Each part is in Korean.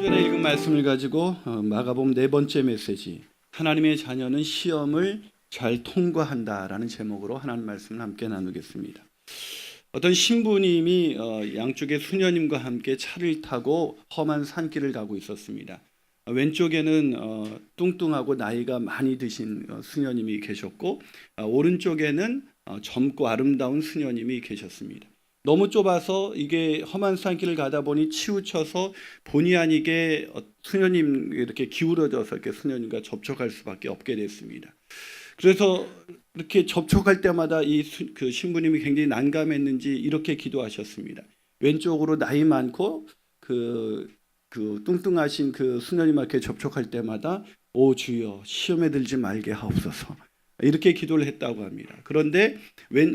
좀 전에 읽은 말씀을 가지고 마가복음 네 번째 메시지, 하나님의 자녀는 시험을 잘 통과한다라는 제목으로 하나님 말씀을 함께 나누겠습니다. 어떤 신부님이 양쪽에 수녀님과 함께 차를 타고 험한 산길을 가고 있었습니다. 왼쪽에는 뚱뚱하고 나이가 많이 드신 수녀님이 계셨고, 오른쪽에는 젊고 아름다운 수녀님이 계셨습니다. 너무 좁아서 이게 험한 산길을 가다 보니 치우쳐서 본의 아니게 수녀님 이렇게 기울어져서 이렇게 수녀님과 접촉할 수밖에 없게 됐습니다. 그래서 이렇게 접촉할 때마다 그 신부님이 굉장히 난감했는지 이렇게 기도하셨습니다. 왼쪽으로 나이 많고 그 뚱뚱하신 그 수녀님께 접촉할 때마다 오 주여 시험에 들지 말게 하옵소서, 이렇게 기도를 했다고 합니다. 그런데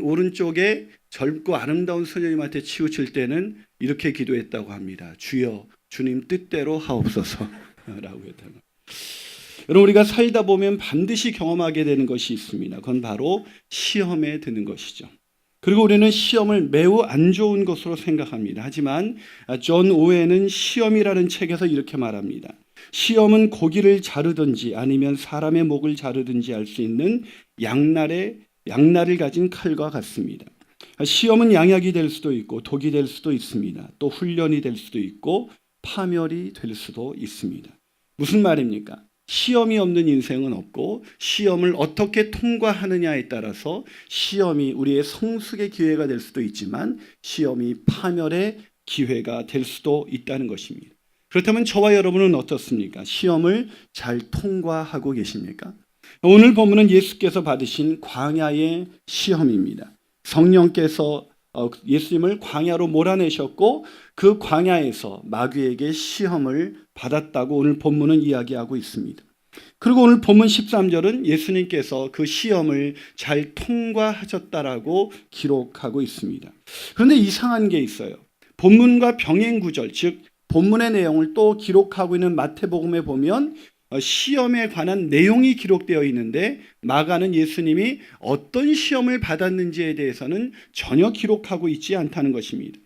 오른쪽에 젊고 아름다운 수녀님한테 치우칠 때는 이렇게 기도했다고 합니다. 주여 주님 뜻대로 하옵소서 라고 했다고. 여러분, 우리가 살다 보면 반드시 경험하게 되는 것이 있습니다. 그건 바로 시험에 드는 것이죠. 그리고 우리는 시험을 매우 안 좋은 것으로 생각합니다. 하지만 존 오웬은 시험이라는 책에서 이렇게 말합니다. 시험은 고기를 자르든지 아니면 사람의 목을 자르든지 할 수 있는 양날을 가진 칼과 같습니다. 시험은 양약이 될 수도 있고 독이 될 수도 있습니다. 또 훈련이 될 수도 있고 파멸이 될 수도 있습니다. 무슨 말입니까? 시험이 없는 인생은 없고, 시험을 어떻게 통과하느냐에 따라서 시험이 우리의 성숙의 기회가 될 수도 있지만 시험이 파멸의 기회가 될 수도 있다는 것입니다. 그렇다면 저와 여러분은 어떻습니까? 시험을 잘 통과하고 계십니까? 오늘 본문은 예수께서 받으신 광야의 시험입니다. 성령께서 예수님을 광야로 몰아내셨고 그 광야에서 마귀에게 시험을 받았다고 오늘 본문은 이야기하고 있습니다. 그리고 오늘 본문 13절은 예수님께서 그 시험을 잘 통과하셨다라고 기록하고 있습니다. 그런데 이상한 게 있어요. 본문과 병행 구절, 즉 본문의 내용을 또 기록하고 있는 마태복음에 보면 시험에 관한 내용이 기록되어 있는데 마가는 예수님이 어떤 시험을 받았는지에 대해서는 전혀 기록하고 있지 않다는 것입니다.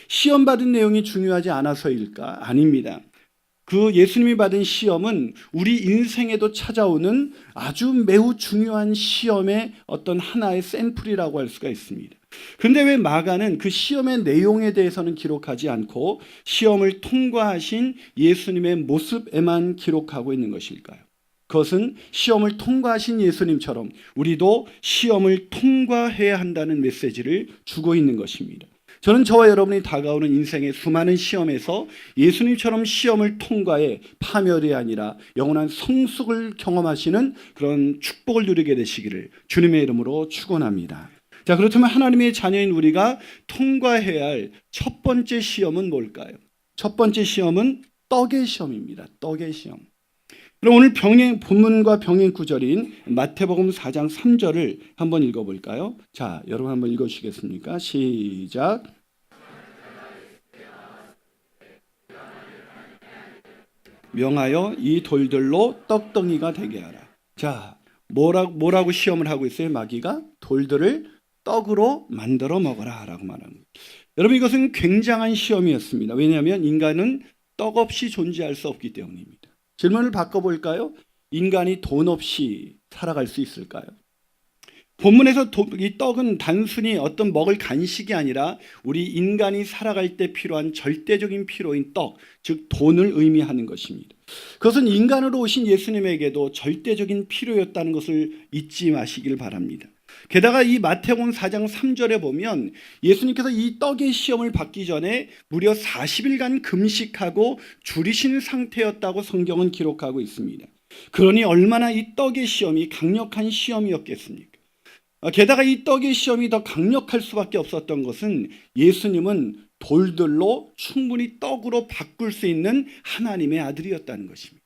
시험 받은 내용이 중요하지 않아서일까? 아닙니다. 그 예수님이 받은 시험은 우리 인생에도 찾아오는 아주 매우 중요한 시험의 어떤 하나의 샘플이라고 할 수가 있습니다. 그런데 왜 마가는 그 시험의 내용에 대해서는 기록하지 않고 시험을 통과하신 예수님의 모습에만 기록하고 있는 것일까요? 그것은 시험을 통과하신 예수님처럼 우리도 시험을 통과해야 한다는 메시지를 주고 있는 것입니다. 저는 저와 여러분이 다가오는 인생의 수많은 시험에서 예수님처럼 시험을 통과해 파멸이 아니라 영원한 성숙을 경험하시는 그런 축복을 누리게 되시기를 주님의 이름으로 축원합니다. 자, 그렇다면 하나님의 자녀인 우리가 통과해야 할 첫 번째 시험은 뭘까요? 첫 번째 시험은 떡의 시험입니다. 떡의 시험. 그럼 오늘 본문과 병행 구절인 마태복음 4장 3절을 한번 읽어볼까요? 자, 여러분 한번 읽어주시겠습니까? 시작. 명하여 이 돌들로 떡덩이가 되게 하라. 자, 뭐라고 시험을 하고 있어요? 마귀가 돌들을 떡으로 만들어 먹어라 라고 말합니다. 여러분, 이것은 굉장한 시험이었습니다. 왜냐하면 인간은 떡 없이 존재할 수 없기 때문입니다. 질문을 바꿔볼까요? 인간이 돈 없이 살아갈 수 있을까요? 본문에서 이 떡은 단순히 어떤 먹을 간식이 아니라 우리 인간이 살아갈 때 필요한 절대적인 필요인 떡, 즉 돈을 의미하는 것입니다. 그것은 인간으로 오신 예수님에게도 절대적인 필요였다는 것을 잊지 마시길 바랍니다. 게다가 이 마태복음 4장 3절에 보면 예수님께서 이 떡의 시험을 받기 전에 무려 40일간 금식하고 줄이신 상태였다고 성경은 기록하고 있습니다. 그러니 얼마나 이 떡의 시험이 강력한 시험이었겠습니까? 게다가 이 떡의 시험이 더 강력할 수밖에 없었던 것은 예수님은 돌들로 충분히 떡으로 바꿀 수 있는 하나님의 아들이었다는 것입니다.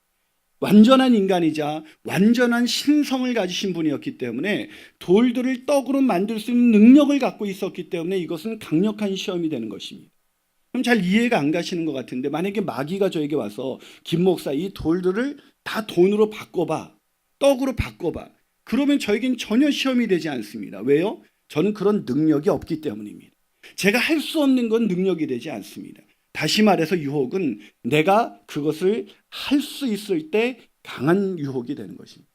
완전한 인간이자 완전한 신성을 가지신 분이었기 때문에 돌들을 떡으로 만들 수 있는 능력을 갖고 있었기 때문에 이것은 강력한 시험이 되는 것입니다. 그럼 잘 이해가 안 가시는 것 같은데, 만약에 마귀가 저에게 와서 김 목사 이 돌들을 다 돈으로 바꿔봐, 떡으로 바꿔봐, 그러면 저에겐 전혀 시험이 되지 않습니다. 왜요? 저는 그런 능력이 없기 때문입니다. 제가 할 수 없는 건 능력이 되지 않습니다. 다시 말해서 유혹은 내가 그것을 할 수 있을 때 강한 유혹이 되는 것입니다.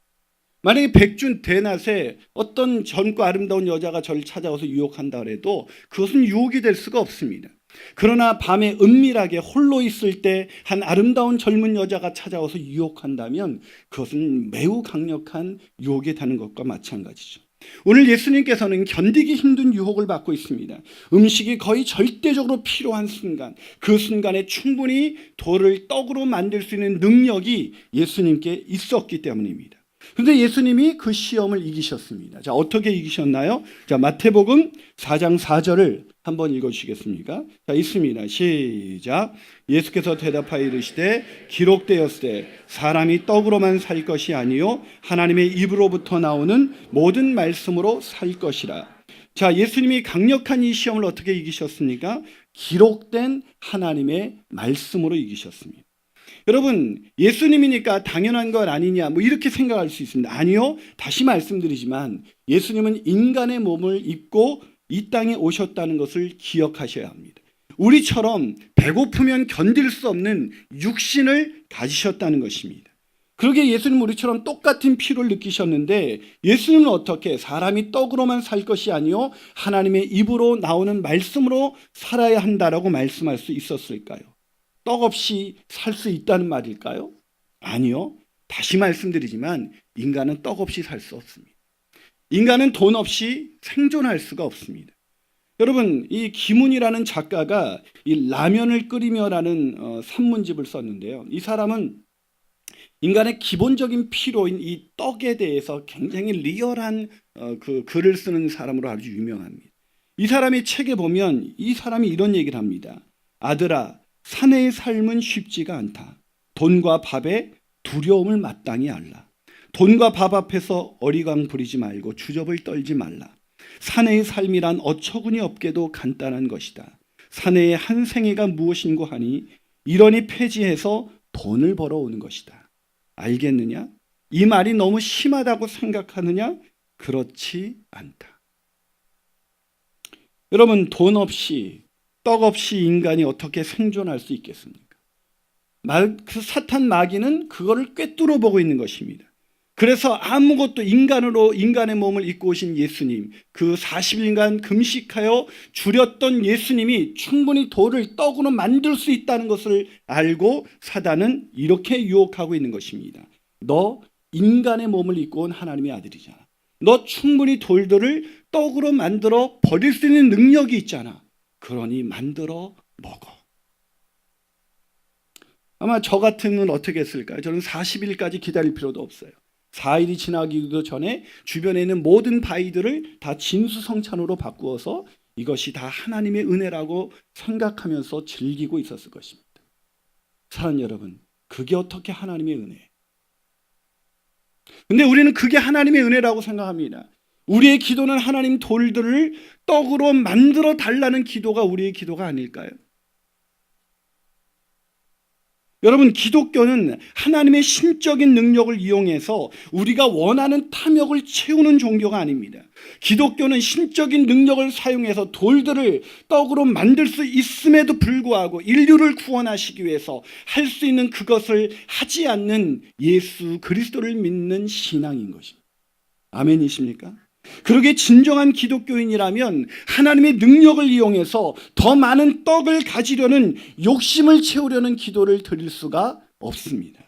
만약에 백준 대낮에 어떤 젊고 아름다운 여자가 저를 찾아와서 유혹한다 그래도 그것은 유혹이 될 수가 없습니다. 그러나 밤에 은밀하게 홀로 있을 때 한 아름다운 젊은 여자가 찾아와서 유혹한다면 그것은 매우 강력한 유혹이 되는 것과 마찬가지죠. 오늘 예수님께서는 견디기 힘든 유혹을 받고 있습니다. 음식이 거의 절대적으로 필요한 순간, 그 순간에 충분히 돌을 떡으로 만들 수 있는 능력이 예수님께 있었기 때문입니다. 그런데 예수님이 그 시험을 이기셨습니다. 자, 어떻게 이기셨나요? 자, 마태복음 4장 4절을 한번 읽어주시겠습니까? 자, 있습니다. 시작. 예수께서 대답하여 이르시되 기록되었으되 사람이 떡으로만 살 것이 아니요 하나님의 입으로부터 나오는 모든 말씀으로 살 것이라. 자, 예수님이 강력한 이 시험을 어떻게 이기셨습니까? 기록된 하나님의 말씀으로 이기셨습니다. 여러분, 예수님이니까 당연한 것 아니냐 이렇게 생각할 수 있습니다. 아니요. 다시 말씀드리지만 예수님은 인간의 몸을 입고 이 땅에 오셨다는 것을 기억하셔야 합니다. 우리처럼 배고프면 견딜 수 없는 육신을 가지셨다는 것입니다. 그러게 예수님 우리처럼 똑같은 피로를 느끼셨는데 예수님은 어떻게 사람이 떡으로만 살 것이 아니요 하나님의 입으로 나오는 말씀으로 살아야 한다라고 말씀할 수 있었을까요? 떡 없이 살 수 있다는 말일까요? 아니요. 다시 말씀드리지만 인간은 떡 없이 살 수 없습니다. 인간은 돈 없이 생존할 수가 없습니다. 여러분, 이 김훈이라는 작가가 이 라면을 끓이며라는 산문집을 썼는데요. 이 사람은 인간의 기본적인 필요인 이 떡에 대해서 굉장히 리얼한 그 글을 쓰는 사람으로 아주 유명합니다. 이 사람의 책에 보면 이 사람이 이런 얘기를 합니다. 아들아, 사내의 삶은 쉽지가 않다. 돈과 밥에 두려움을 마땅히 알라. 돈과 밥 앞에서 어리광 부리지 말고 주접을 떨지 말라. 사내의 삶이란 어처구니 없게도 간단한 것이다. 사내의 한 생애가 무엇인고 하니 이러니 폐지해서 돈을 벌어오는 것이다. 알겠느냐? 이 말이 너무 심하다고 생각하느냐? 그렇지 않다. 여러분, 돈 없이 떡 없이 인간이 어떻게 생존할 수 있겠습니까? 그 사탄 마귀는 그거를 꿰뚫어 보고 있는 것입니다. 그래서 아무것도 인간의 몸을 입고 오신 예수님, 그 40일간 금식하여 줄였던 예수님이 충분히 돌을 떡으로 만들 수 있다는 것을 알고 사단은 이렇게 유혹하고 있는 것입니다. 너 인간의 몸을 입고 온 하나님의 아들이잖아. 너 충분히 돌들을 떡으로 만들어 버릴 수 있는 능력이 있잖아. 그러니 만들어 먹어. 아마 저 같으면 어떻게 했을까요? 저는 40일까지 기다릴 필요도 없어요. 4일이 지나기도 전에 주변에 있는 모든 바위들을 다 진수성찬으로 바꾸어서 이것이 다 하나님의 은혜라고 생각하면서 즐기고 있었을 것입니다. 사랑하는 여러분, 그게 어떻게 하나님의 은혜예요? 근데 우리는 그게 하나님의 은혜라고 생각합니다. 우리의 기도는 하나님 돌들을 떡으로 만들어 달라는 기도가 우리의 기도가 아닐까요? 여러분, 기독교는 하나님의 신적인 능력을 이용해서 우리가 원하는 탐욕을 채우는 종교가 아닙니다. 기독교는 신적인 능력을 사용해서 돌들을 떡으로 만들 수 있음에도 불구하고 인류를 구원하시기 위해서 할 수 있는 그것을 하지 않는 예수 그리스도를 믿는 신앙인 것입니다. 아멘이십니까? 그러게 진정한 기독교인이라면 하나님의 능력을 이용해서 더 많은 떡을 가지려는 욕심을 채우려는 기도를 드릴 수가 없습니다.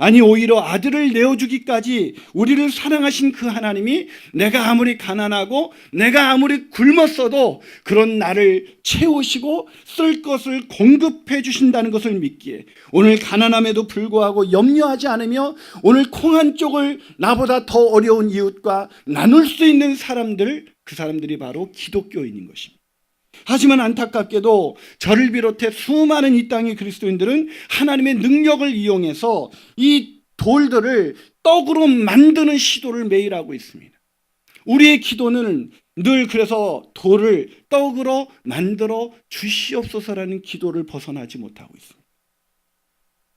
아니, 오히려 아들을 내어주기까지 우리를 사랑하신 그 하나님이 내가 아무리 가난하고 내가 아무리 굶었어도 그런 나를 채우시고 쓸 것을 공급해 주신다는 것을 믿기에 오늘 가난함에도 불구하고 염려하지 않으며 오늘 콩 한 쪽을 나보다 더 어려운 이웃과 나눌 수 있는 사람들, 그 사람들이 바로 기독교인인 것입니다. 하지만 안타깝게도 저를 비롯해 수많은 이 땅의 그리스도인들은 하나님의 능력을 이용해서 이 돌들을 떡으로 만드는 시도를 매일 하고 있습니다. 우리의 기도는 늘 그래서 돌을 떡으로 만들어 주시옵소서라는 기도를 벗어나지 못하고 있습니다.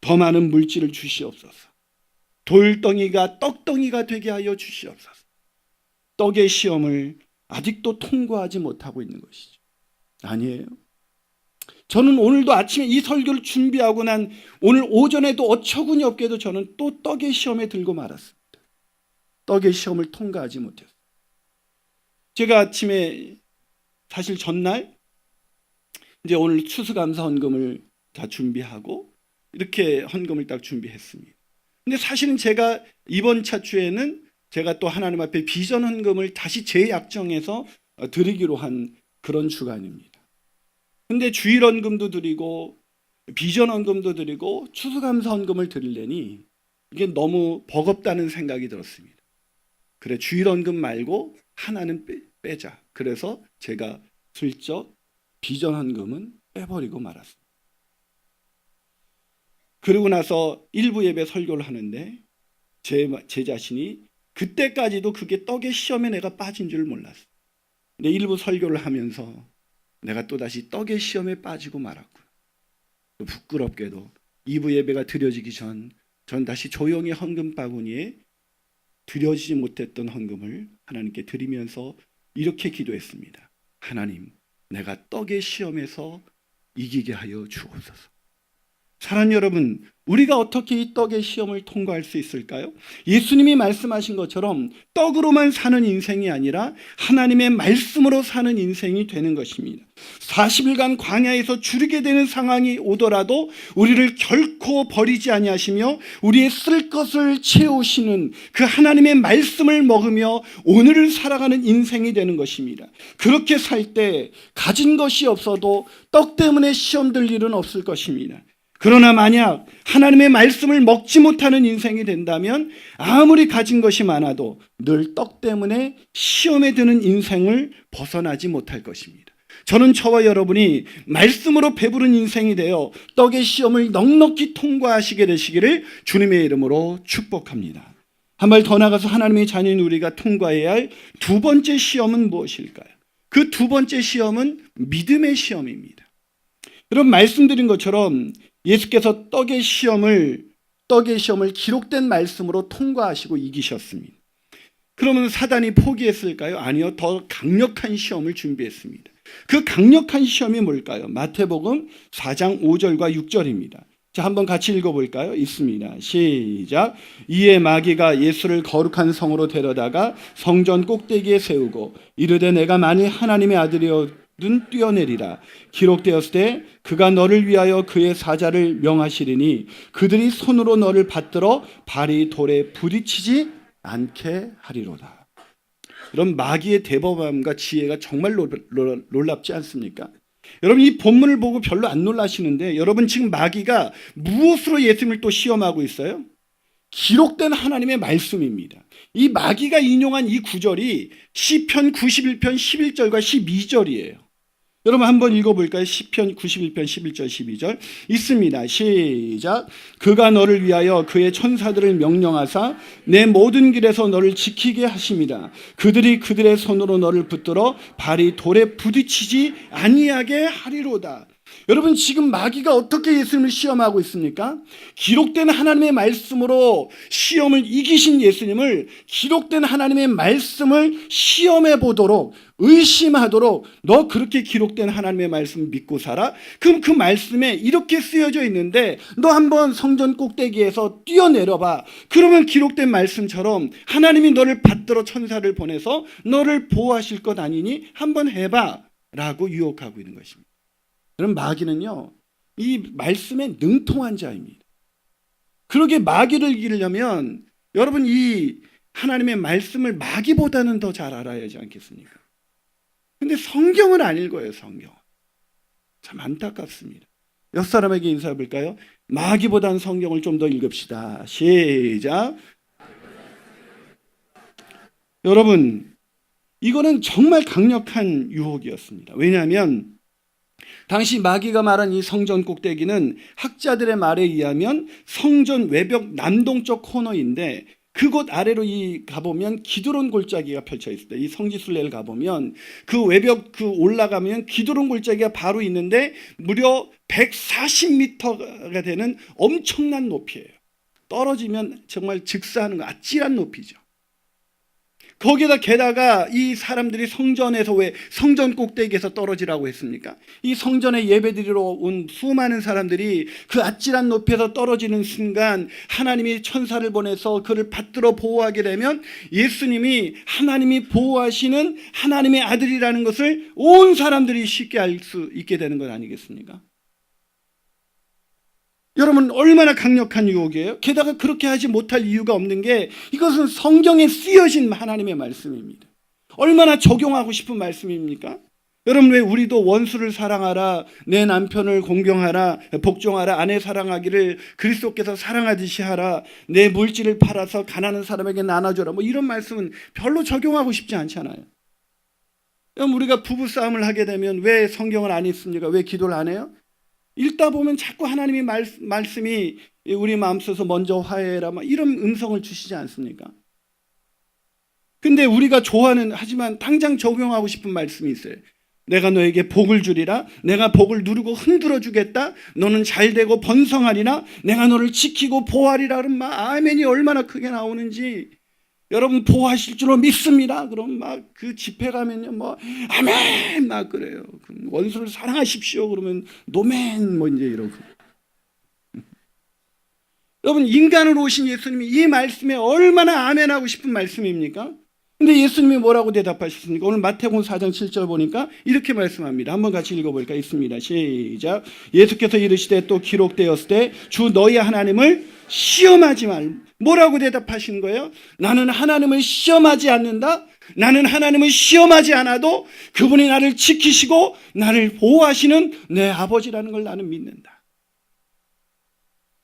더 많은 물질을 주시옵소서. 돌덩이가 떡덩이가 되게 하여 주시옵소서. 떡의 시험을 아직도 통과하지 못하고 있는 것이죠. 아니에요. 저는 오늘도 아침에 이 설교를 준비하고 난 오늘 오전에도 어처구니 없게도 저는 또 떡의 시험에 들고 말았습니다. 떡의 시험을 통과하지 못했어요. 제가 아침에 사실 전날 이제 오늘 추수감사 헌금을 다 준비하고 이렇게 헌금을 딱 준비했습니다. 근데 사실은 제가 이번 차주에는 제가 또 하나님 앞에 비전 헌금을 다시 재약정해서 드리기로 한 그런 주간입니다. 근데 주일 헌금도 드리고 비전 헌금도 드리고 추수감사 헌금을 드리려니 이게 너무 버겁다는 생각이 들었습니다. 그래, 주일 헌금 말고 하나는 빼자. 그래서 제가 슬쩍 비전 헌금은 빼버리고 말았습니다. 그러고 나서 일부 예배 설교를 하는데 제 자신이 그때까지도 그게 떡의 시험에 내가 빠진 줄 몰랐어요. 근데 일부 설교를 하면서 내가 또다시 떡의 시험에 빠지고 말았구나. 또 부끄럽게도 2부 예배가 드려지기 전 다시 조용히 헌금 바구니에 드려지지 못했던 헌금을 하나님께 드리면서 이렇게 기도했습니다. 하나님, 내가 떡의 시험에서 이기게 하여 주옵소서. 사랑하는 여러분, 우리가 어떻게 이 떡의 시험을 통과할 수 있을까요? 예수님이 말씀하신 것처럼 떡으로만 사는 인생이 아니라 하나님의 말씀으로 사는 인생이 되는 것입니다. 40일간 광야에서 죽게 되는 상황이 오더라도 우리를 결코 버리지 아니하시며 우리의 쓸 것을 채우시는 그 하나님의 말씀을 먹으며 오늘을 살아가는 인생이 되는 것입니다. 그렇게 살 때 가진 것이 없어도 떡 때문에 시험 들 일은 없을 것입니다. 그러나 만약 하나님의 말씀을 먹지 못하는 인생이 된다면 아무리 가진 것이 많아도 늘 떡 때문에 시험에 드는 인생을 벗어나지 못할 것입니다. 저는 저와 여러분이 말씀으로 배부른 인생이 되어 떡의 시험을 넉넉히 통과하시게 되시기를 주님의 이름으로 축복합니다. 한 발 더 나가서 하나님의 자녀인 우리가 통과해야 할 두 번째 시험은 무엇일까요? 그 두 번째 시험은 믿음의 시험입니다. 여러분, 말씀드린 것처럼 예수께서 떡의 시험을 기록된 말씀으로 통과하시고 이기셨습니다. 그러면 사단이 포기했을까요? 아니요. 더 강력한 시험을 준비했습니다. 그 강력한 시험이 뭘까요? 마태복음 4장 5절과 6절입니다. 자, 한번 같이 읽어볼까요? 있습니다. 시작. 이에 마귀가 예수를 거룩한 성으로 데려다가 성전 꼭대기에 세우고 이르되 내가 만일 하나님의 아들이여 는 뛰어내리라. 기록되었을 때 그가 너를 위하여 그의 사자를 명하시리니 그들이 손으로 너를 받들어 발이 돌에 부딪히지 않게 하리로다. 이런 마귀의 대범함과 지혜가 정말 놀랍지 않습니까? 여러분, 이 본문을 보고 별로 안 놀라시는데 여러분, 지금 마귀가 무엇으로 예수님을 또 시험하고 있어요? 기록된 하나님의 말씀입니다. 이 마귀가 인용한 이 구절이 시편 91편 11절과 12절이에요. 여러분 한번 읽어볼까요? 시편 91편 11절 12절 있습니다. 시작. 그가 너를 위하여 그의 천사들을 명령하사 내 모든 길에서 너를 지키게 하심이라. 그들이 그들의 손으로 너를 붙들어 발이 돌에 부딪히지 아니하게 하리로다. 여러분, 지금 마귀가 어떻게 예수님을 시험하고 있습니까? 기록된 하나님의 말씀으로 시험을 이기신 예수님을 기록된 하나님의 말씀을 시험해 보도록, 의심하도록, 너 그렇게 기록된 하나님의 말씀 믿고 살아? 그럼 그 말씀에 이렇게 쓰여져 있는데 너 한번 성전 꼭대기에서 뛰어내려봐. 그러면 기록된 말씀처럼 하나님이 너를 받들어 천사를 보내서 너를 보호하실 것 아니니 한번 해봐 라고 유혹하고 있는 것입니다. 그럼 마귀는요, 이 말씀에 능통한 자입니다. 그러게 마귀를 이기려면 여러분, 이 하나님의 말씀을 마귀보다는 더 잘 알아야 하지 않겠습니까? 근데 성경을 안 읽어요. 성경. 참 안타깝습니다. 옆 사람에게 인사해 볼까요? 마귀보다는 성경을 좀 더 읽읍시다. 시작. 여러분, 이거는 정말 강력한 유혹이었습니다. 왜냐하면 당시 마귀가 말한 이 성전 꼭대기는 학자들의 말에 의하면 성전 외벽 남동쪽 코너인데 그곳 아래로 가보면 기드론 골짜기가 펼쳐 있습니다. 이 성지순례를 가보면 그 외벽 올라가면 기드론 골짜기가 바로 있는데 무려 140m가 되는 엄청난 높이에요. 떨어지면 정말 즉사하는 거 아찔한 높이죠. 거기다 게다가 이 사람들이 성전에서 왜 성전 꼭대기에서 떨어지라고 했습니까? 이 성전에 예배드리러 온 수많은 사람들이 그 아찔한 높이에서 떨어지는 순간 하나님이 천사를 보내서 그를 받들어 보호하게 되면 예수님이 하나님이 보호하시는 하나님의 아들이라는 것을 온 사람들이 쉽게 알 수 있게 되는 것 아니겠습니까? 여러분, 얼마나 강력한 유혹이에요? 게다가 그렇게 하지 못할 이유가 없는 게 이것은 성경에 쓰여진 하나님의 말씀입니다. 얼마나 적용하고 싶은 말씀입니까? 여러분, 왜 우리도 원수를 사랑하라, 내 남편을 공경하라, 복종하라, 아내 사랑하기를 그리스도께서 사랑하듯이 하라, 내 물질을 팔아서 가난한 사람에게 나눠줘라, 뭐 이런 말씀은 별로 적용하고 싶지 않잖아요. 여러분, 우리가 부부싸움을 하게 되면 왜 성경을 안 읽습니까? 왜 기도를 안 해요? 읽다 보면 자꾸 하나님이 말씀이 우리 마음속에서 먼저 화해해라, 막 이런 음성을 주시지 않습니까? 근데 우리가 좋아하는, 하지만 당장 적용하고 싶은 말씀이 있어요. 내가 너에게 복을 주리라, 내가 복을 누르고 흔들어 주겠다, 너는 잘되고 번성하리라, 내가 너를 지키고 보호하리라. 그럼 막 아멘이 얼마나 크게 나오는지. 여러분, 보호하실 줄로 믿습니다. 그럼 막 그 집회 가면요, 뭐 아멘 막 그래요. 원수를 사랑하십시오. 그러면 노멘 뭐 이제 이러고. 여러분, 인간으로 오신 예수님이 이 말씀에 얼마나 아멘하고 싶은 말씀입니까? 근데 예수님이 뭐라고 대답하셨습니까? 오늘 마태복음 4장 7절 보니까 이렇게 말씀합니다. 한번 같이 읽어볼까? 있습니다. 시작. 예수께서 이르시되 또 기록되었을 때 주 너희 하나님을 시험하지 말. 뭐라고 대답하신 거예요? 나는 하나님을 시험하지 않는다. 나는 하나님을 시험하지 않아도 그분이 나를 지키시고 나를 보호하시는 내 아버지라는 걸 나는 믿는다.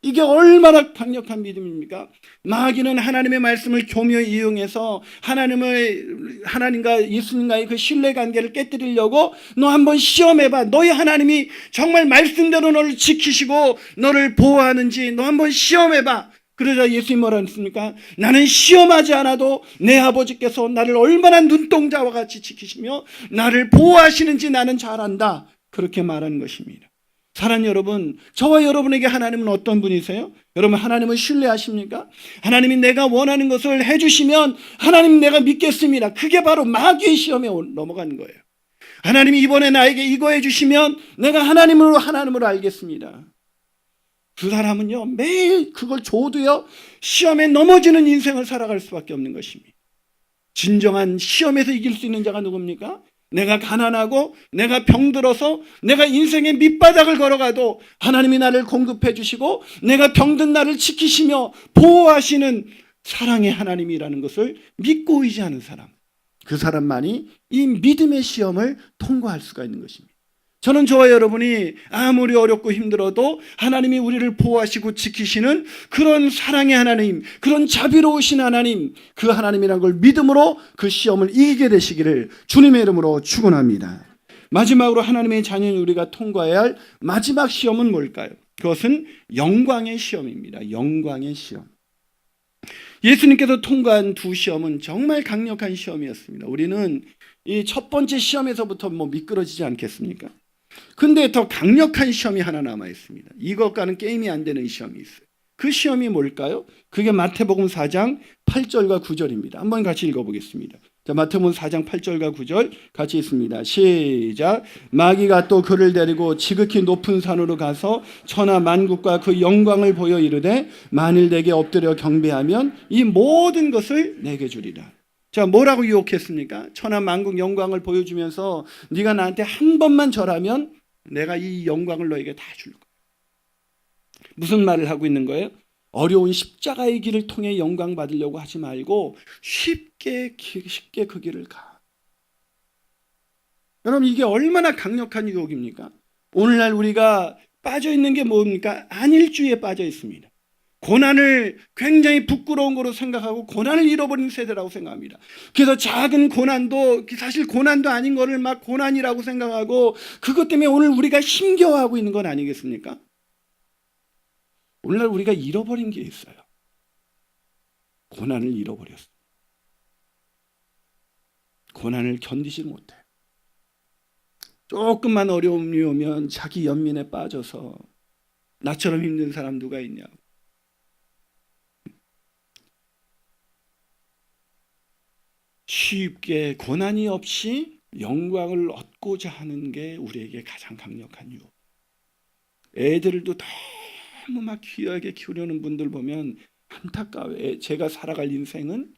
이게 얼마나 강력한 믿음입니까? 마귀는 하나님의 말씀을 교묘히 이용해서 하나님과 예수님과의 그 신뢰관계를 깨뜨리려고 너 한번 시험해봐. 너희 하나님이 정말 말씀대로 너를 지키시고 너를 보호하는지 너 한번 시험해봐. 그러자 예수님 뭐라 했습니까? 나는 시험하지 않아도 내 아버지께서 나를 얼마나 눈동자와 같이 지키시며 나를 보호하시는지 나는 잘 안다. 그렇게 말한 것입니다. 사랑하는 여러분, 저와 여러분에게 하나님은 어떤 분이세요? 여러분, 하나님을 신뢰하십니까? 하나님이 내가 원하는 것을 해주시면 하나님 내가 믿겠습니다. 그게 바로 마귀의 시험에 넘어가는 거예요. 하나님이 이번에 나에게 이거 해주시면 내가 하나님으로 알겠습니다. 그 사람은요, 매일 그걸 줘도요, 시험에 넘어지는 인생을 살아갈 수밖에 없는 것입니다. 진정한 시험에서 이길 수 있는 자가 누굽니까? 내가 가난하고 내가 병들어서 내가 인생의 밑바닥을 걸어가도 하나님이 나를 공급해 주시고 내가 병든 나를 지키시며 보호하시는 사랑의 하나님이라는 것을 믿고 의지하는 사람, 그 사람만이 이 믿음의 시험을 통과할 수가 있는 것입니다. 저는 저와 여러분이 아무리 어렵고 힘들어도 하나님이 우리를 보호하시고 지키시는 그런 사랑의 하나님, 그런 자비로우신 하나님, 그 하나님이라는 걸 믿음으로 그 시험을 이기게 되시기를 주님의 이름으로 축원합니다. 마지막으로 하나님의 자녀인 우리가 통과해야 할 마지막 시험은 뭘까요? 그것은 영광의 시험입니다. 영광의 시험. 예수님께서 통과한 두 시험은 정말 강력한 시험이었습니다. 우리는 이 첫 번째 시험에서부터 미끄러지지 않겠습니까? 근데 더 강력한 시험이 하나 남아 있습니다. 이것과는 게임이 안 되는 시험이 있어요. 그 시험이 뭘까요? 그게 마태복음 4장 8절과 9절입니다. 한번 같이 읽어보겠습니다. 자, 마태복음 4장 8절과 9절 같이 읽습니다. 시작. 마귀가 또 그를 데리고 지극히 높은 산으로 가서 천하 만국과 그 영광을 보여 이르되 만일 내게 엎드려 경배하면 이 모든 것을 내게 주리라. 자, 뭐라고 유혹했습니까? 천하 만국 영광을 보여주면서 네가 나한테 한 번만 절하면 내가 이 영광을 너에게 다 줄 거야. 무슨 말을 하고 있는 거예요? 어려운 십자가의 길을 통해 영광 받으려고 하지 말고 쉽게 그 길을 가. 여러분, 이게 얼마나 강력한 유혹입니까? 오늘날 우리가 빠져 있는 게 뭡니까? 안일주의에 빠져 있습니다. 고난을 굉장히 부끄러운 거로 생각하고 고난을 잃어버린 세대라고 생각합니다. 그래서 작은 고난도 사실 고난도 아닌 거를 막 고난이라고 생각하고 그것 때문에 오늘 우리가 힘겨워하고 있는 건 아니겠습니까? 오늘날 우리가 잃어버린 게 있어요. 고난을 잃어버렸어요. 고난을 견디지 못해. 조금만 어려움이 오면 자기 연민에 빠져서 나처럼 힘든 사람 누가 있냐고. 쉽게 고난이 없이 영광을 얻고자 하는 게 우리에게 가장 강력한 유혹. 애들도 너무 막 귀하게 키우려는 분들 보면 안타까워요. 제가 살아갈 인생은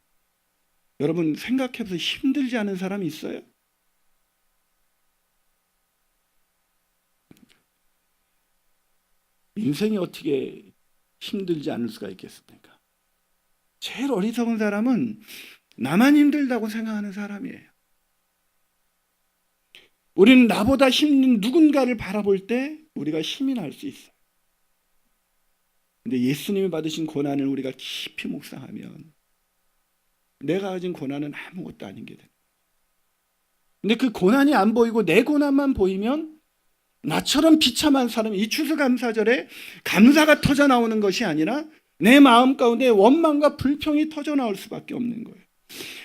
여러분 생각해보세요. 힘들지 않은 사람이 있어요? 인생이 어떻게 힘들지 않을 수가 있겠습니까? 제일 어리석은 사람은 나만 힘들다고 생각하는 사람이에요. 우리는 나보다 힘든 누군가를 바라볼 때 우리가 힘이 날 수 있어요. 근데 예수님이 받으신 고난을 우리가 깊이 묵상하면 내가 가진 고난은 아무것도 아닌 게 됩니다. 근데 그 고난이 안 보이고 내 고난만 보이면 나처럼 비참한 사람이 이 추수감사절에 감사가 터져 나오는 것이 아니라 내 마음 가운데 원망과 불평이 터져 나올 수밖에 없는 거예요.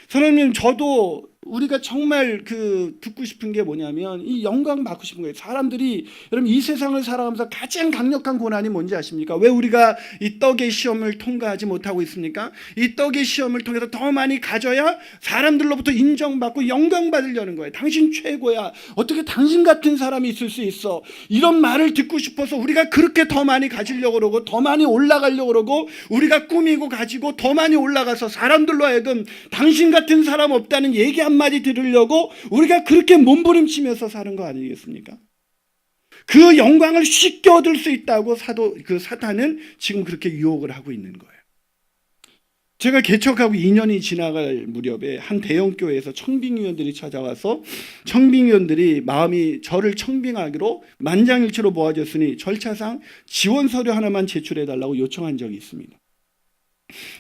선생님, 저도 우리가 정말 듣고 싶은 게 뭐냐면 이 영광 받고 싶은 거예요. 사람들이 여러분 이 세상을 살아가면서 가장 강력한 고난이 뭔지 아십니까? 왜 우리가 이 떡의 시험을 통과하지 못하고 있습니까? 이 떡의 시험을 통해서 더 많이 가져야 사람들로부터 인정받고 영광받으려는 거예요. 당신 최고야. 어떻게 당신 같은 사람이 있을 수 있어? 이런 말을 듣고 싶어서 우리가 그렇게 더 많이 가지려고 그러고 더 많이 올라가려고 그러고 우리가 꾸미고 가지고 더 많이 올라가서 사람들로 하여금 당신 같은 사람 없다는 얘기 한마디 들으려고 우리가 그렇게 몸부림치면서 사는 거 아니겠습니까? 그 영광을 쉽게 얻을 수 있다고 사탄은 지금 그렇게 유혹을 하고 있는 거예요. 제가 개척하고 2년이 지나갈 무렵에 한 대형교회에서 청빙위원들이 찾아와서 청빙위원들이 마음이 저를 청빙하기로 만장일치로 모아졌으니 절차상 지원 서류 하나만 제출해달라고 요청한 적이 있습니다.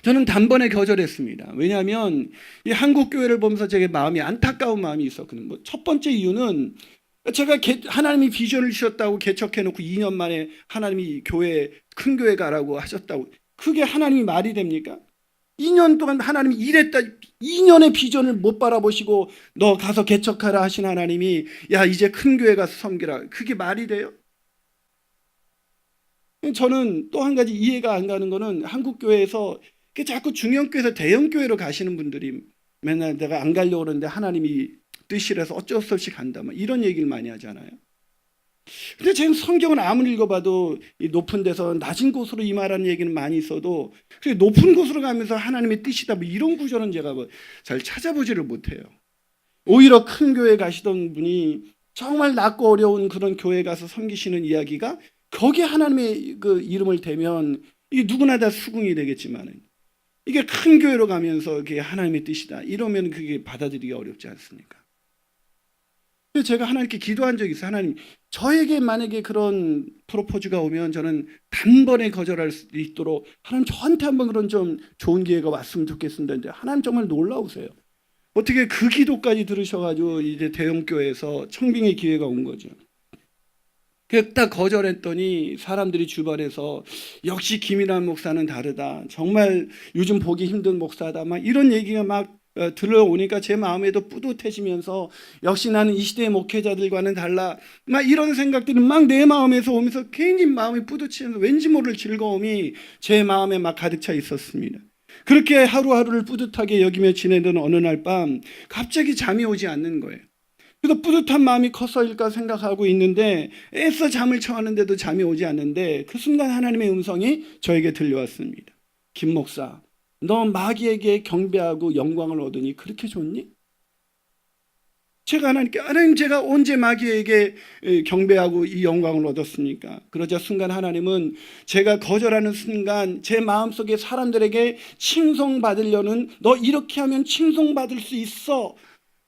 저는 단번에 거절했습니다. 왜냐하면 이 한국 교회를 보면서 제게 마음이 안타까운 마음이 있었거든요. 첫 번째 이유는 제가 하나님이 비전을 주셨다고 개척해놓고 2년 만에 하나님이 큰 교회 가라고 하셨다고, 그게 하나님이 말이 됩니까? 2년 동안 하나님이 일했다, 2년의 비전을 못 바라보시고 너 가서 개척하라 하신 하나님이 야 이제 큰 교회 가서 섬기라, 그게 말이 돼요? 저는 또 한 가지 이해가 안 가는 거는 한국 교회에서 자꾸 중형교회에서 대형교회로 가시는 분들이 맨날 내가 안 가려고 그러는데 하나님이 뜻이라서 어쩔 수 없이 간다, 이런 얘기를 많이 하잖아요. 근데 지금 성경은 아무리 읽어봐도 이 높은 데서 낮은 곳으로 임하라는 얘기는 많이 있어도 높은 곳으로 가면서 하나님의 뜻이다 이런 구절은 제가 잘 찾아보지를 못해요. 오히려 큰 교회 가시던 분이 정말 낮고 어려운 그런 교회 가서 섬기시는 이야기가 거기에 하나님의 그 이름을 대면 이게 누구나 다 수긍이 되겠지만 이게 큰 교회로 가면서 그게 하나님의 뜻이다 이러면 그게 받아들이기 어렵지 않습니까? 그래서 제가 하나님께 기도한 적이 있어요. 하나님, 저에게 만약에 그런 프로포즈가 오면 저는 단번에 거절할 수 있도록 하나님 저한테 한번 그런 좀 좋은 기회가 왔으면 좋겠습니다. 근데 하나님 정말 놀라우세요. 어떻게 그 기도까지 들으셔가지고 이제 대형교회에서 청빙의 기회가 온 거죠. 그래서 딱 거절했더니 사람들이 주변에서 역시 김일환 목사는 다르다, 정말 요즘 보기 힘든 목사다, 이런 얘기가 막 들어오니까 제 마음에도 뿌듯해지면서 역시 나는 이 시대의 목회자들과는 달라, 이런 생각들이 막 내 마음에서 오면서 괜히 마음이 뿌듯해지면서 왠지 모를 즐거움이 제 마음에 막 가득 차 있었습니다. 그렇게 하루하루를 뿌듯하게 여기며 지내던 어느 날 밤 갑자기 잠이 오지 않는 거예요. 그래서 뿌듯한 마음이 커서일까 생각하고 있는데 애써 잠을 청하는데도 잠이 오지 않는데 그 순간 하나님의 음성이 저에게 들려왔습니다. 김 목사, 너 마귀에게 경배하고 영광을 얻으니 그렇게 좋니? 제가 하나님께, 하나님 제가 언제 마귀에게 경배하고 이 영광을 얻었습니까? 그러자 순간 하나님은 제가 거절하는 순간 제 마음속에 사람들에게 칭송받으려는, 너 이렇게 하면 칭송받을 수 있어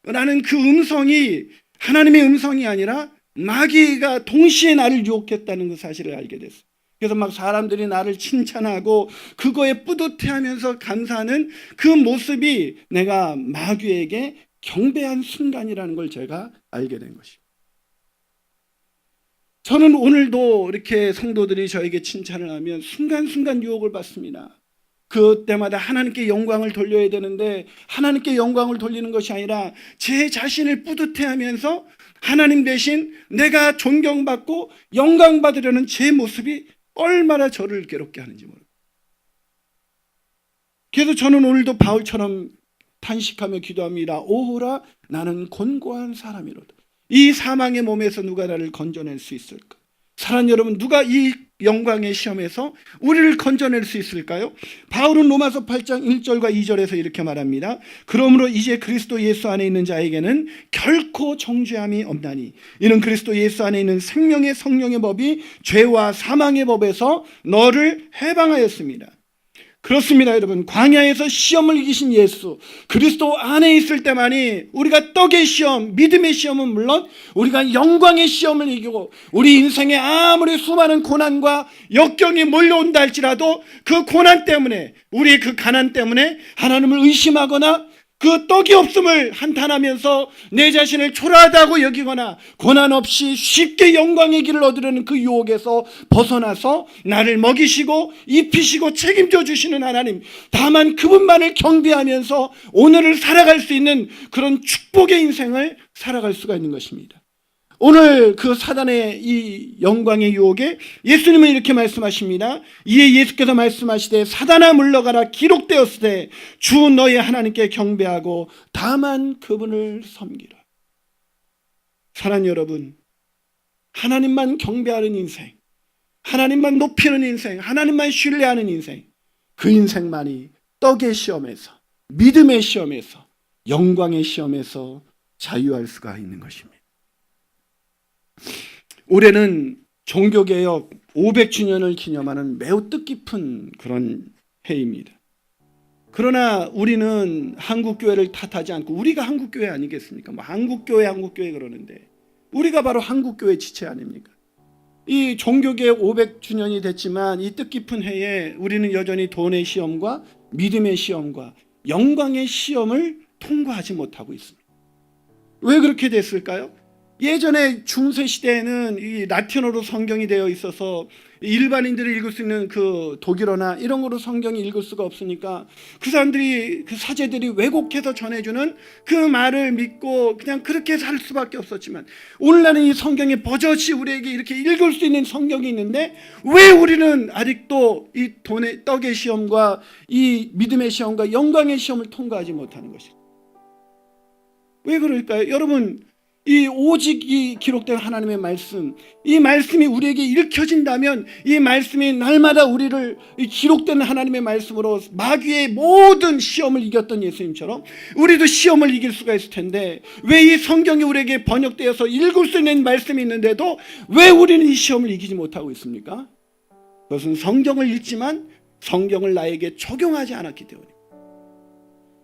라는 그 음성이 하나님의 음성이 아니라 마귀가 동시에 나를 유혹했다는 그 사실을 알게 됐어요. 그래서 막 사람들이 나를 칭찬하고 그거에 뿌듯해하면서 감사하는 그 모습이 내가 마귀에게 경배한 순간이라는 걸 제가 알게 된 것이죠. 저는 오늘도 이렇게 성도들이 저에게 칭찬을 하면 순간순간 유혹을 받습니다. 그때마다 하나님께 영광을 돌려야 되는데 하나님께 영광을 돌리는 것이 아니라 제 자신을 뿌듯해하면서 하나님 대신 내가 존경받고 영광받으려는 제 모습이 얼마나 저를 괴롭게 하는지 모릅니다. 그래서 저는 오늘도 바울처럼 탄식하며 기도합니다. 오호라 나는 곤고한 사람이로다. 이 사망의 몸에서 누가 나를 건져낼 수 있을까? 사랑하는 여러분, 누가 이 영광의 시험에서 우리를 건져낼 수 있을까요? 바울은 로마서 8장 1절과 2절에서 이렇게 말합니다. 그러므로 이제 그리스도 예수 안에 있는 자에게는 결코 정죄함이 없나니 이는 그리스도 예수 안에 있는 생명의 성령의 법이 죄와 사망의 법에서 너를 해방하였습니다. 그렇습니다, 여러분. 광야에서 시험을 이기신 예수, 그리스도 안에 있을 때만이 우리가 떡의 시험, 믿음의 시험은 물론 우리가 영광의 시험을 이기고 우리 인생에 아무리 수많은 고난과 역경이 몰려온다 할지라도 그 고난 때문에, 우리의 그 가난 때문에 하나님을 의심하거나 그 떡이 없음을 한탄하면서 내 자신을 초라하다고 여기거나 고난 없이 쉽게 영광의 길을 얻으려는 그 유혹에서 벗어나서 나를 먹이시고 입히시고 책임져 주시는 하나님, 다만 그분만을 경배하면서 오늘을 살아갈 수 있는 그런 축복의 인생을 살아갈 수가 있는 것입니다. 오늘 그 사단의 이 영광의 유혹에 예수님은 이렇게 말씀하십니다. 이에 예수께서 말씀하시되 사단아 물러가라 기록되었으되 주 너의 하나님께 경배하고 다만 그분을 섬기라. 사랑하는 여러분, 하나님만 경배하는 인생, 하나님만 높이는 인생, 하나님만 신뢰하는 인생, 그 인생만이 떡의 시험에서, 믿음의 시험에서, 영광의 시험에서 자유할 수가 있는 것입니다. 올해는 종교개혁 500주년을 기념하는 매우 뜻깊은 그런 해입니다. 그러나 우리는 한국교회를 탓하지 않고, 우리가 한국교회 아니겠습니까? 뭐 한국교회 그러는데 우리가 바로 한국교회 지체 아닙니까? 이 종교개혁 500주년이 됐지만 이 뜻깊은 해에 우리는 여전히 돈의 시험과 믿음의 시험과 영광의 시험을 통과하지 못하고 있습니다. 왜 그렇게 됐을까요? 예전에 중세 시대에는 이 라틴어로 성경이 되어 있어서 일반인들이 읽을 수 있는 그 독일어나 이런 거로 성경이 읽을 수가 없으니까 그 사람들이, 그 사제들이 왜곡해서 전해주는 그 말을 믿고 그냥 그렇게 살 수밖에 없었지만, 오늘날은 이 성경에 버젓이 우리에게 이렇게 읽을 수 있는 성경이 있는데 왜 우리는 아직도 이 돈의 떡의 시험과 이 믿음의 시험과 영광의 시험을 통과하지 못하는 것일까요? 왜 그럴까요? 여러분, 이 오직 이 기록된 하나님의 말씀, 이 말씀이 우리에게 읽혀진다면, 이 말씀이 날마다 우리를 이 기록된 하나님의 말씀으로 마귀의 모든 시험을 이겼던 예수님처럼 우리도 시험을 이길 수가 있을 텐데, 왜 이 성경이 우리에게 번역되어서 읽을 수 있는 말씀이 있는데도 왜 우리는 이 시험을 이기지 못하고 있습니까? 그것은 성경을 읽지만 성경을 나에게 적용하지 않았기 때문입니다.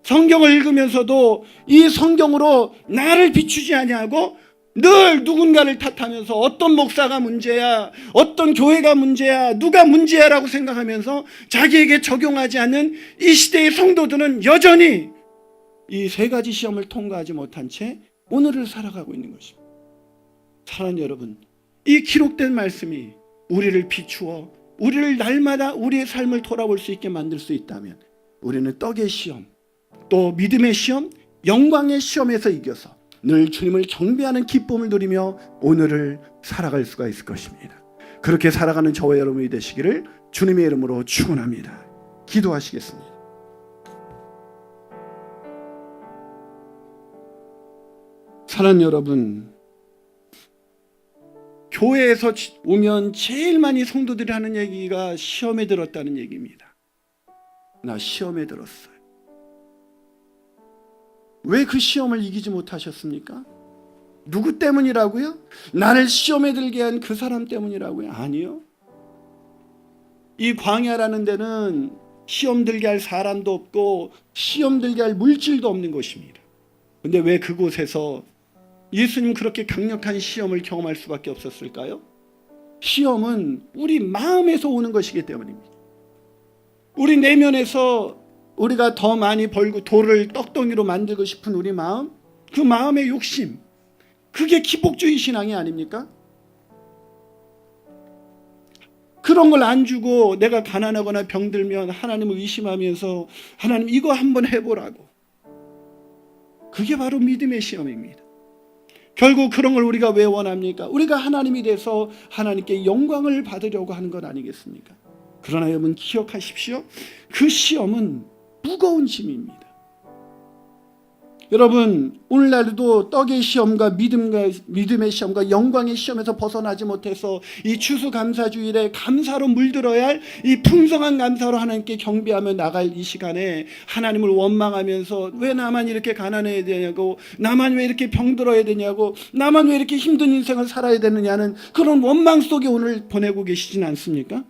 성경을 읽으면서도 이 성경으로 나를 비추지 아니하고 늘 누군가를 탓하면서 어떤 목사가 문제야, 어떤 교회가 문제야, 누가 문제야라고 생각하면서 자기에게 적용하지 않는 이 시대의 성도들은 여전히 이 세 가지 시험을 통과하지 못한 채 오늘을 살아가고 있는 것입니다. 사랑하는 여러분, 이 기록된 말씀이 우리를 비추어 우리를 날마다 우리의 삶을 돌아볼 수 있게 만들 수 있다면 우리는 떡의 시험, 또 믿음의 시험, 영광의 시험에서 이겨서 늘 주님을 경배하는 기쁨을 누리며 오늘을 살아갈 수가 있을 것입니다. 그렇게 살아가는 저와 여러분이 되시기를 주님의 이름으로 축원합니다. 기도하시겠습니다. 사랑하는 여러분, 교회에서 오면 제일 많이 성도들이 하는 얘기가 시험에 들었다는 얘기입니다. 나 시험에 들었어요. 왜 그 시험을 이기지 못하셨습니까? 누구 때문이라고요? 나를 시험에 들게 한 그 사람 때문이라고요? 아니요. 이 광야라는 데는 시험 들게 할 사람도 없고 시험 들게 할 물질도 없는 곳입니다. 근데 왜 그곳에서 예수님 그렇게 강력한 시험을 경험할 수밖에 없었을까요? 시험은 우리 마음에서 오는 것이기 때문입니다. 우리 내면에서 우리가 더 많이 벌고 돌을 떡덩이로 만들고 싶은 우리 마음, 그 마음의 욕심, 그게 기복주의 신앙이 아닙니까? 그런 걸 안 주고 내가 가난하거나 병들면 하나님을 의심하면서 하나님 이거 한번 해보라고, 그게 바로 믿음의 시험입니다. 결국 그런 걸 우리가 왜 원합니까? 우리가 하나님이 돼서 하나님께 영광을 받으려고 하는 것 아니겠습니까? 그러나 여러분 기억하십시오. 그 시험은 무거운 짐입니다. 여러분, 오늘날도 떡의 시험과 믿음의 시험과 영광의 시험에서 벗어나지 못해서 이 추수감사주일에 감사로 물들어야 할 이 풍성한 감사로 하나님께 경배하며 나갈 이 시간에 하나님을 원망하면서 왜 나만 이렇게 가난해야 되냐고, 나만 왜 이렇게 병들어야 되냐고, 나만 왜 이렇게 힘든 인생을 살아야 되느냐는 그런 원망 속에 오늘 보내고 계시진 않습니까?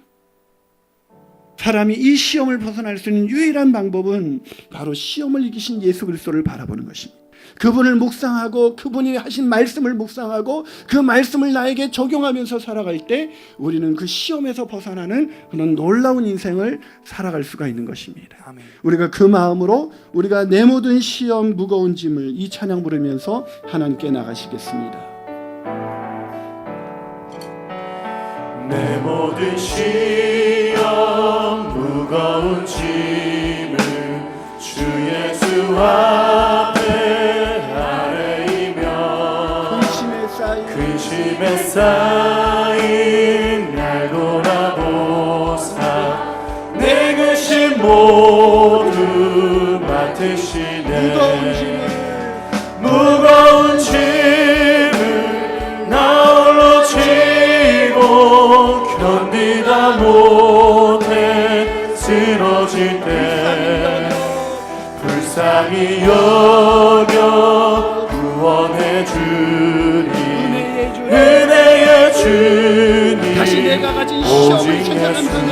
사람이 이 시험을 벗어날 수 있는 유일한 방법은 바로 시험을 이기신 예수 그리스도를 바라보는 것입니다. 그분을 묵상하고 그분이 하신 말씀을 묵상하고 그 말씀을 나에게 적용하면서 살아갈 때 우리는 그 시험에서 벗어나는 그런 놀라운 인생을 살아갈 수가 있는 것입니다. 아멘. 우리가 그 마음으로 우리가 내 모든 시험 무거운 짐을 이 찬양 부르면서 하나님께 나가시겠습니다. 내 모든 시험 무거운 짐을 주 예수 앞에 아뢰이며 근심에 쌓인 날 돌아보사 내 근심 모두 맡으시네 무거운 짐을 나 홀로 지고 견디다 못해 쓰러질 때 불쌍히 여겨 구원해 주니 은혜의 주님 다시 내가 가진 시험을 생각하면서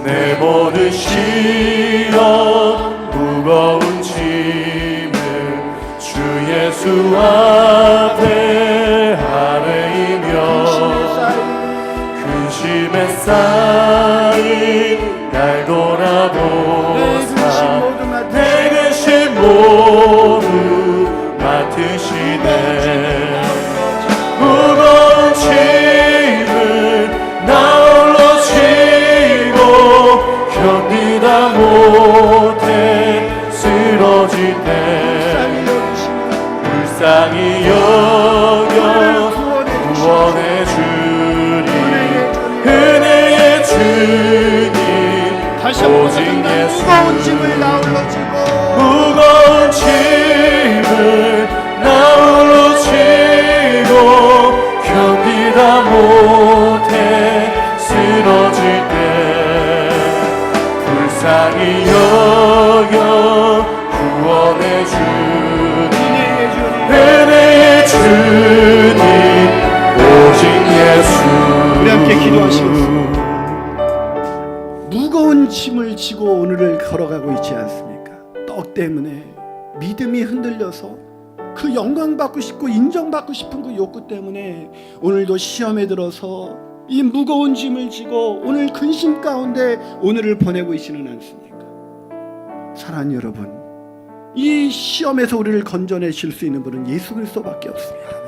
내 모든 시험 무거운 짐을 주 예수 앞에 아뢰이며 근심에 쌓인 날 돌아보사 내 근심 모두 맡으시네 무거운 짐을 나 홀로 지고 견디다 못해 쓰러질 때 불쌍히 여겨 구원해 주니 은혜의 주님 오직 예수 무거운 짐을 나 홀로 지고 무거운 짐을 나 홀로 지고 견디다 못해 쓰러질 때 불쌍히 여겨 구원해 주니 은혜의 주님 오직 예수 우리 함께 기도하시겠습니다. 무거운 짐을 지고 오늘을 걸어가고 있지 않습니까? 떡 때문에 믿음이 흔들려서 그 영광받고 싶고 인정받고 싶은 그 욕구 때문에 오늘도 시험에 들어서 이 무거운 짐을 지고 오늘 근심 가운데 오늘을 보내고 있지는 않습니까? 사랑하는 여러분, 이 시험에서 우리를 건져내실 수 있는 분은 예수 그리스도밖에 없습니다.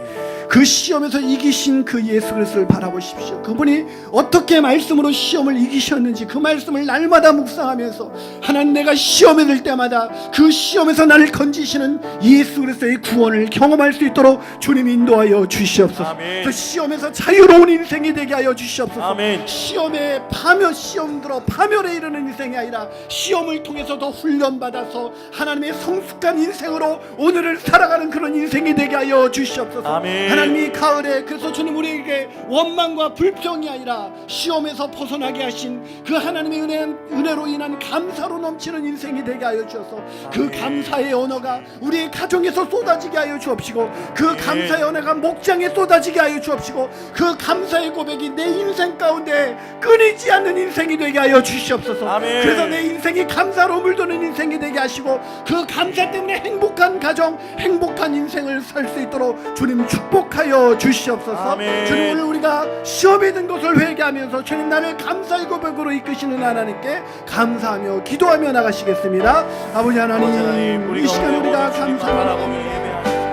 그 시험에서 이기신 그 예수 그리스도를 바라보십시오. 그분이 어떻게 말씀으로 시험을 이기셨는지 그 말씀을 날마다 묵상하면서 하나님 내가 시험에 들 때마다 그 시험에서 나를 건지시는 예수 그리스도의 구원을 경험할 수 있도록 주님 인도하여 주시옵소서. 아멘. 그 시험에서 자유로운 인생이 되게 하여 주시옵소서. 아멘. 시험에 시험 들어 파멸에 이르는 인생이 아니라 시험을 통해서 더 훈련받아서 하나님의 성숙한 인생으로 오늘을 살아가는 그런 인생이 되게 하여 주시옵소서. 아멘. 하나님이 가을에 그래서 주님 우리에게 원망과 불평이 아니라 시험에서 벗어나게 하신 그 하나님의 은혜로 인한 감사로 넘치는 인생이 되게 하여 주셔서 그 감사의 언어가 우리의 가정에서 쏟아지게 하여 주옵시고 그 감사의 언어가 목장에 쏟아지게 하여 주옵시고 그 감사의 고백이 내 인생 가운데 끊이지 않는 인생이 되게 하여 주시옵소서. 아멘. 그래서 내 인생이 감사로 물드는 인생이 되게 하시고 그 감사 때문에 행복한 가정 행복한 인생을 살 수 있도록 주님 축복하여 주시옵소서. 아멘. 주님 오늘 우리가 시험에 든 것을 회개하면서 주님 나를 감사의 고백으로 이끄시는 하나님께 감사하며 기도하며 나가시겠습니다. 아버지 하나님 이 시간 우리가 감사하며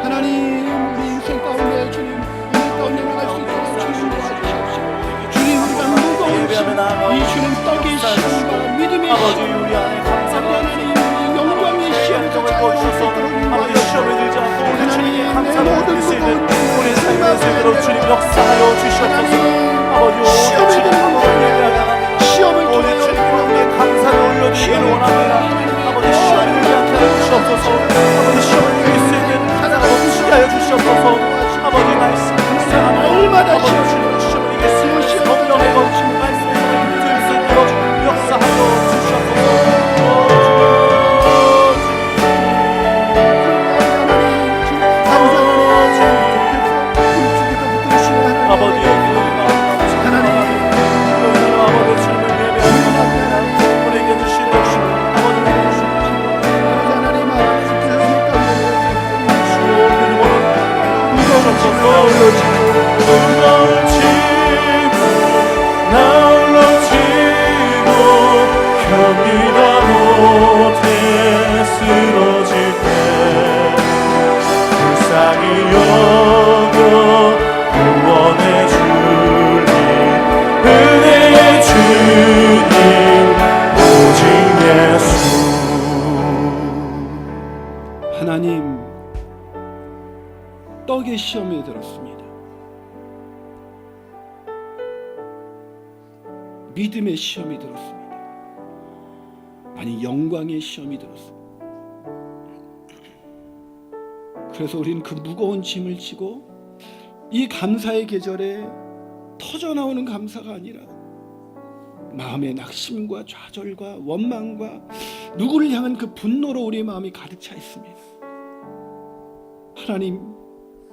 하나님 우리 인생 가운데 주님 은혜 가운데 나갈 수 있도록 주님 도와주시옵시고 주님 우리가 무거운 짐 이 주님 떡의 시험과 믿음의 시험 우리 안에 감사합니다. 하나님 영광의 시험에서 자유로울 수 있도록 아버지 시험에 들지 않고 우리 주님께 하나님, 감사를 내 드릴 수 있는 모든 우리 삶의 세대로 주님 역사하여 주시옵소서. 아버지 시험을 오늘 주님 드리는 감사를 시험을 오늘 통하여 주님께 감사를 올려드리기를 원합니다. 아버지 시험을 들지 않게 하여 주시옵소서. 영광의 시험에 들었습니다. 믿음의 시험이 들었습니다. 아니, 영광의 시험이 들었습니다. 그래서 우리는 그 무거운 짐을 지고 이 감사의 계절에 터져나오는 감사가 아니라 마음의 낙심과 좌절과 원망과 누구를 향한 그 분노로 우리의 마음이 가득 차 있습니다. 하나님,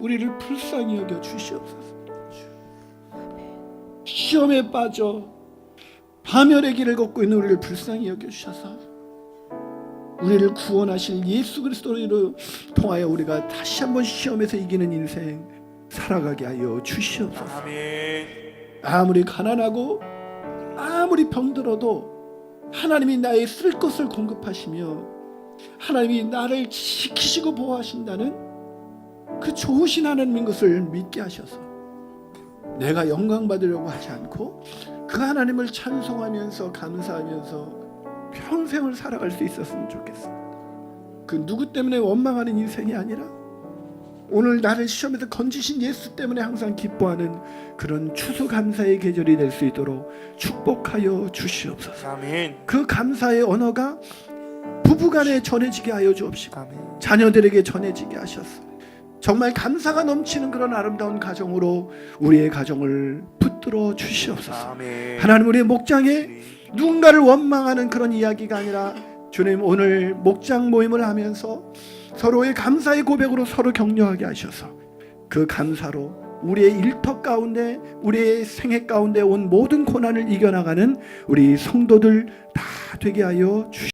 우리를 불쌍히 여겨 주시옵소서. 시험에 빠져 파멸의 길을 걷고 있는 우리를 불쌍히 여겨 주셔서 우리를 구원하실 예수 그리스도로 통하여 우리가 다시 한번 시험에서 이기는 인생 살아가게 하여 주시옵소서. 아멘. 아무리 가난하고 아무리 병들어도 하나님이 나의 쓸 것을 공급하시며 하나님이 나를 지키시고 보호하신다는 그 좋으신 하나님인 것을 믿게 하셔서 내가 영광 받으려고 하지 않고 그 하나님을 찬송하면서 감사하면서 평생을 살아갈 수 있었으면 좋겠습니다. 그 누구 때문에 원망하는 인생이 아니라 오늘 나를 시험에서 건지신 예수 때문에 항상 기뻐하는 그런 추수감사의 계절이 될 수 있도록 축복하여 주시옵소서. 아멘. 그 감사의 언어가 부부간에 전해지게 하여 주옵시고 아멘. 자녀들에게 전해지게 하셔서 정말 감사가 넘치는 그런 아름다운 가정으로 우리의 가정을 붙들어 주시옵소서. 아멘. 하나님, 우리의 목장에 누군가를 원망하는 그런 이야기가 아니라 주님, 오늘 목장 모임을 하면서 서로의 감사의 고백으로 서로 격려하게 하셔서 그 감사로 우리의 일터 가운데 우리의 생애 가운데 온 모든 고난을 이겨나가는 우리 성도들 다 되게 하여 주시옵소서.